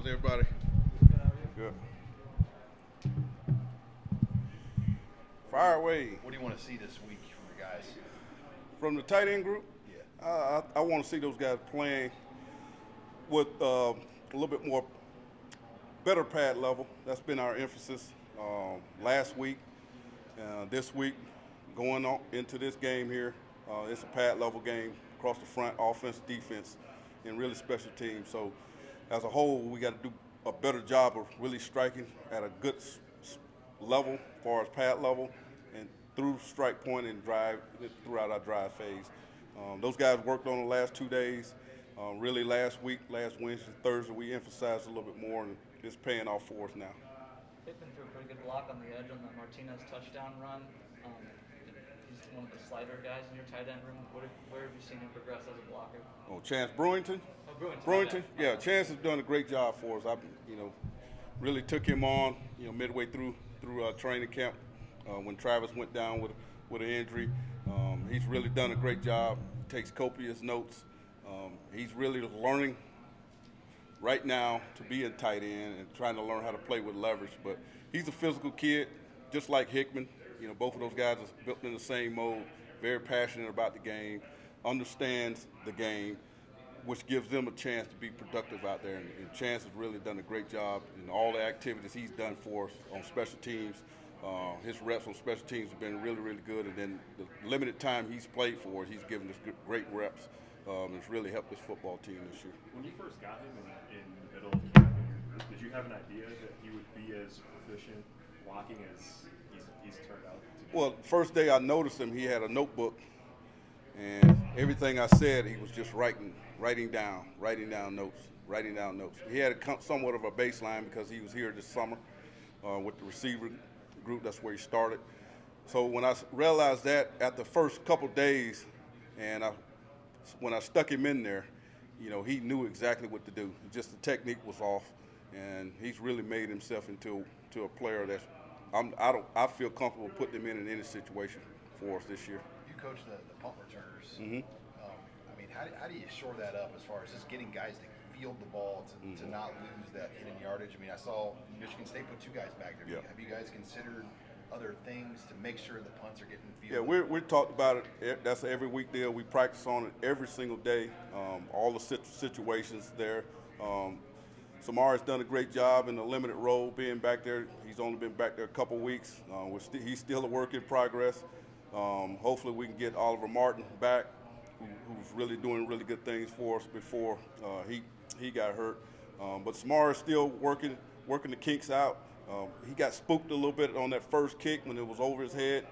How's everybody? Good. Fire away. What do you want to see this week from your guys? From the tight end group, Yeah. I want to see those guys playing with a little bit more better pad level. That's been our emphasis last week. This week, going on into this game here, it's a pad level game across the front, offense, defense, and really special teams. So as a whole, we got to do a better job of really striking at a good level as far as pad level and through strike point and drive throughout our drive phase. Those guys worked on the last 2 days. Really last week, last Wednesday, Thursday, we emphasized a little bit more, and it's paying off for us now. Pittman threw a pretty good block on the edge on the Martinez touchdown run. He's one of the slider guys in your tight end room. Where have you seen him progress as a blocker? Oh, Chance Brewington? Oh, Brewington. Brewington? Yeah, Chance has done a great job for us. I, really took him on, midway through training camp when Travis went down with an injury. He's really done a great job. Takes copious notes. He's really learning right now to be a tight end and trying to learn how to play with leverage. But he's a physical kid, just like Hickman. Both of those guys are built in the same mold, very passionate about the game, understands the game, which gives them a chance to be productive out there. And Chance has really done a great job in all the activities he's done for us on special teams. His reps on special teams have been really, really good. And then the limited time he's played for us, he's given us great reps. It's really helped this football team this year. When you first got him in the middle of camp in your group, did you have an idea that he would be as proficient blocking as he's turned out to be? Well, first day I noticed him, he had a notebook, and everything I said, he was just writing down notes. He had somewhat of a baseline because he was here this summer with the receiver group. That's where he started. So when I realized that after the first couple days, and when I stuck him in there, he knew exactly what to do. Just the technique was off, and he's really made himself into a player that's I feel comfortable putting him in any situation for us this year. You coach the punt returners. Mm-hmm. How do you shore that up as far as just getting guys to field the ball to not lose that hidden yardage? I saw Michigan State put 2 guys back there. Yeah. Have you guys considered other things to make sure the punts are getting fielded? Yeah, we talked about it. That's an every week deal. We practice on it every single day. All the situations there. Samari's done a great job in the limited role being back there. He's only been back there a couple weeks. He's still a work in progress. Hopefully we can get Oliver Martin back, who's really doing really good things for us before he got hurt. But Samari's still working the kinks out. He got spooked a little bit on that first kick when it was over his head.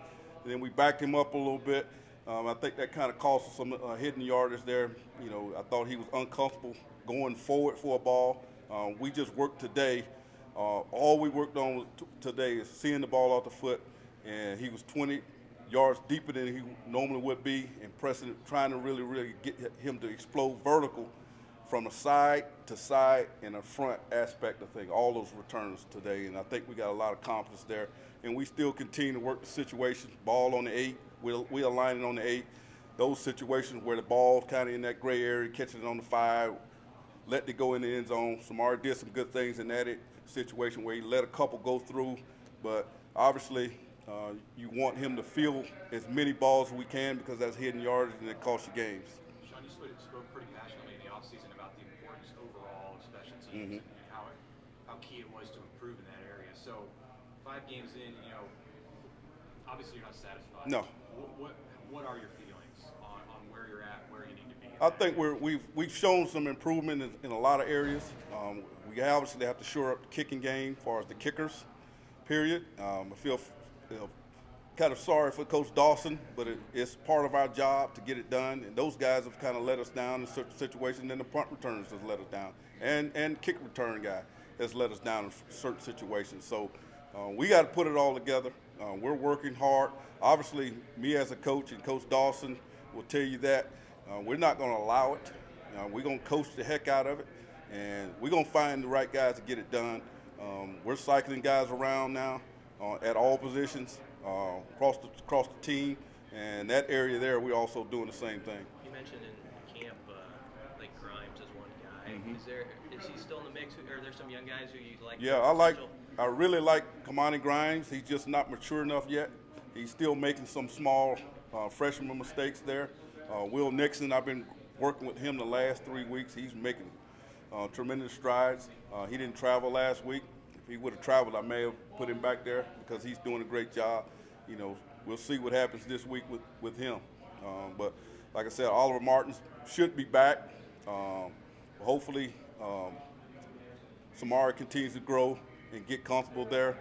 And then we backed him up a little bit. I think that kind of cost us some hidden yardage there. I thought he was uncomfortable going forward for a ball. We just worked today. All we worked on today is seeing the ball off the foot, and he was 20 yards deeper than he normally would be, and trying to really get him to explode vertical from a side to side and a front aspect of things. All those returns today, and I think we got a lot of confidence there. And we still continue to work the situations. Ball on the 8, we align it on the 8. Those situations where the ball kind of in that gray area, catching it on the 5. Let it go in the end zone. Samari did some good things in that situation where he let a couple go through, but obviously you want him to field as many balls as we can because that's hidden yardage and it costs you games. Sean, you spoke pretty passionately in the offseason about the importance overall of special teams and how key it was to improve in that area. So 5 games in, obviously you're not satisfied. No. What are your feelings on where you're at, where you need to be? I think we've shown some improvement in a lot of areas. We obviously have to shore up the kicking game as far as the kickers, period. I feel kind of sorry for Coach Dawson, but it's part of our job to get it done. And those guys have kind of let us down in certain situations, and the punt returners has let us down. And kick return guy has let us down in certain situations. So we got to put it all together. We're working hard. Obviously, me as a coach and Coach Dawson will tell you that. We're not going to allow it. We're going to coach the heck out of it, and we're going to find the right guys to get it done. We're cycling guys around now at all positions across the team, and that area there we're also doing the same thing. You mentioned in camp like Grimes as one guy. Is he still in the mix, or are there some young guys who you like? Yeah, I really like Kamani Grimes. He's just not mature enough yet. He's still making some small freshman mistakes there. Will Nixon, I've been working with him the last 3 weeks. He's making tremendous strides. He didn't travel last week. If he would have traveled, I may have put him back there because he's doing a great job. You know, we'll see what happens this week with him. But like I said, Oliver Martins should be back. Hopefully, Samara continues to grow and get comfortable there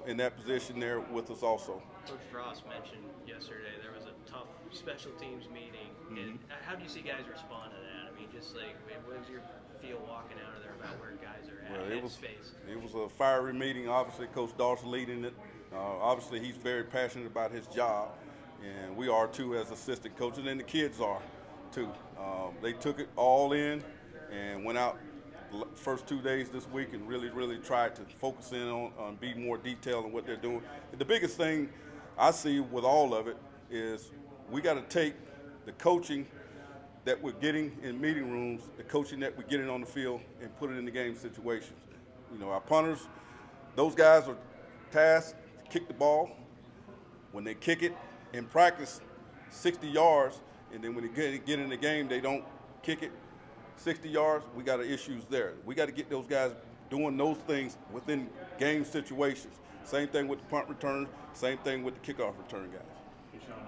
in that position there with us also. Coach Frost mentioned yesterday there was a tough special teams meeting. And how do you see guys respond to that? I mean, just like, what was your feel walking out of there about where guys are at in space? It was a fiery meeting. Obviously, Coach Dawson leading it. Obviously, he's very passionate about his job, and we are too as assistant coaches, and the kids are too. They took it all in and went out first 2 days this week and really tried to focus in on be more detailed in what they're doing. The biggest thing I see with all of it is we got to take the coaching that we're getting in meeting rooms, the coaching that we're getting on the field, and put it in the game situations. You know, our punters, those guys are tasked to kick the ball. When they kick it in practice 60 yards, and then when they get in the game, they don't kick it 60 yards, we got issues there. We got to get those guys doing those things within game situations. Same thing with the punt return, same thing with the kickoff return guys. Hey, Sean,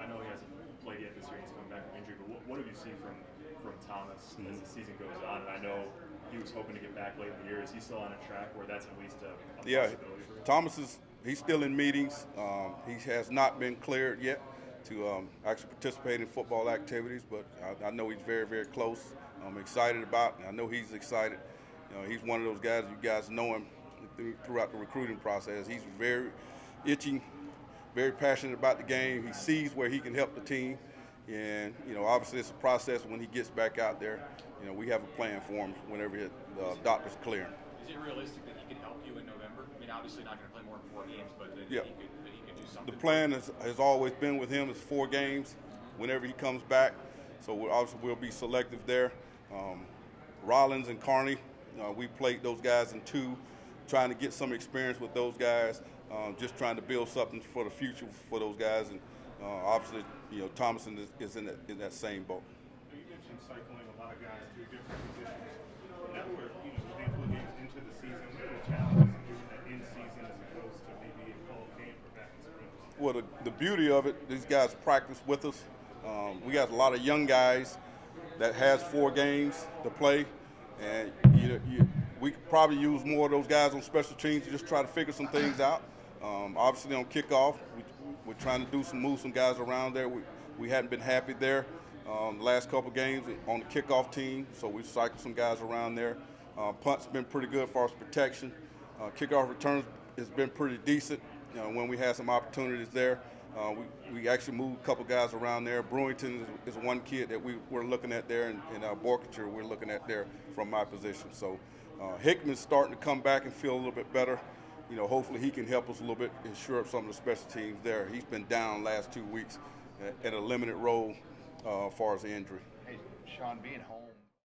I know he hasn't played yet this year, he's coming back from injury, but what have you seen from Thomas as the season goes on? And I know he was hoping to get back late in the year. Is he still on a track where that's at least a possibility for him? Thomas he's still in meetings. He has not been cleared yet to actually participate in football activities, but I know he's very close. I'm excited about it. I know he's excited. You know, he's one of those guys, you guys know him throughout the recruiting process. He's very itching, very passionate about the game. He sees where he can help the team. And, you know, obviously it's a process when he gets back out there. You know, we have a plan for him whenever the doctor's clear him. Is it realistic that he can help you in November? I mean, obviously not going to play more than 4 games, but that he could do something. The plan has always been with him is 4 games whenever he comes back. So we'll be selective there. Rollins and Carney, we played those guys in 2, trying to get some experience with those guys, just trying to build something for the future for those guys. And obviously, you know, Thomason is in that same boat. You mentioned cycling a lot of guys to different positions. Now we're, you know, a handful of games into the season. What are the challenges of doing that in season as opposed to maybe a full game for back in spring? Well, the beauty of it, these guys practice with us. We got a lot of young guys that has 4 games to play, and we could probably use more of those guys on special teams to just try to figure some things out. Obviously on kickoff, we're trying to move some guys around there. We hadn't been happy there the last couple games on the kickoff team, so we cycled some guys around there. Punt's been pretty good for our protection. Kickoff returns has been pretty decent. You know, when we had some opportunities there, we actually moved a couple guys around there. Brewington is one kid that we're looking at there, and Borkature we're looking at there from my position. So Hickman's starting to come back and feel a little bit better. You know, hopefully he can help us a little bit and shore up some of the special teams there. He's been down last 2 weeks at a limited role as far as the injury. Hey, Sean, being home